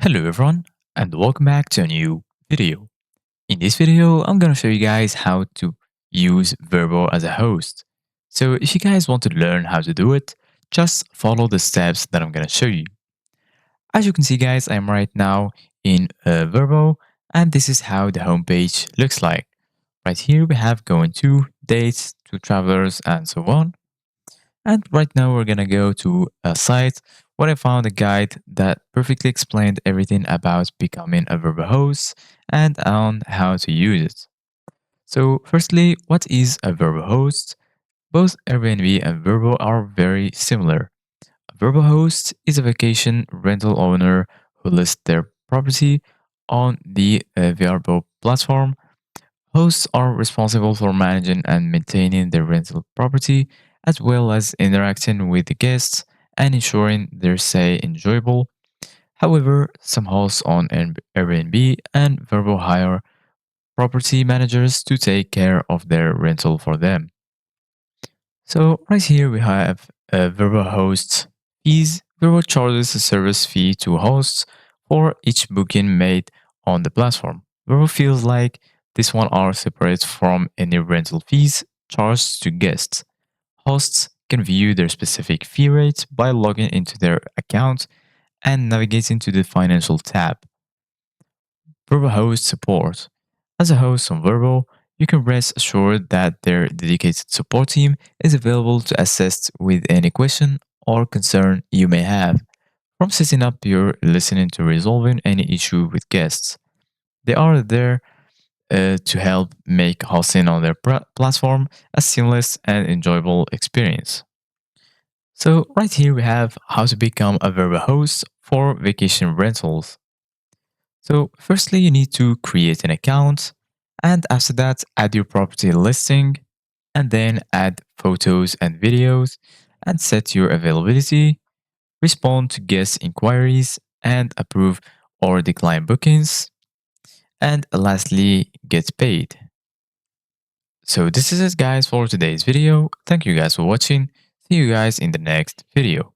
Hello everyone and welcome back to a new video. In this video, I'm gonna show you guys how to use Vrbo as a host. So if you guys want to learn how to do it, just follow the steps that I'm gonna show you. As you can see guys, I'm right now in Vrbo and this is how the homepage looks like. Right here we have going to dates, to travelers and so on. And right now we're gonna go to a site where I found a guide that perfectly explained everything about becoming a Vrbo host and on how to use it. So firstly, what is a Vrbo host? Both Airbnb and Vrbo are very similar. A Vrbo host is a vacation rental owner who lists their property on the Vrbo platform. Hosts are responsible for managing and maintaining the rental property, as well as interacting with the guests and ensuring their stay enjoyable. However, some hosts on Airbnb and Vrbo hire property managers to take care of their rental for them. So right here we have Vrbo hosts fees. Vrbo charges a service fee to hosts for each booking made on the platform. Vrbo feels like this one are separate from any rental fees charged to guests. Hosts can view their specific fee rates by logging into their account and navigating to the financial tab. Vrbo host support. As a host on Vrbo, you can rest assured that their dedicated support team is available to assist with any question or concern you may have, from setting up your listening to resolving any issue with guests. They are there to help make hosting on their platform a seamless and enjoyable experience. So right here we have how to become a Vrbo host for vacation rentals. So firstly, you need to create an account and after that, add your property listing and then add photos and videos and set your availability, respond to guest inquiries and approve or decline bookings. And lastly, get paid. So this is it guys for today's video. Thank you guys for watching. See you guys in the next video.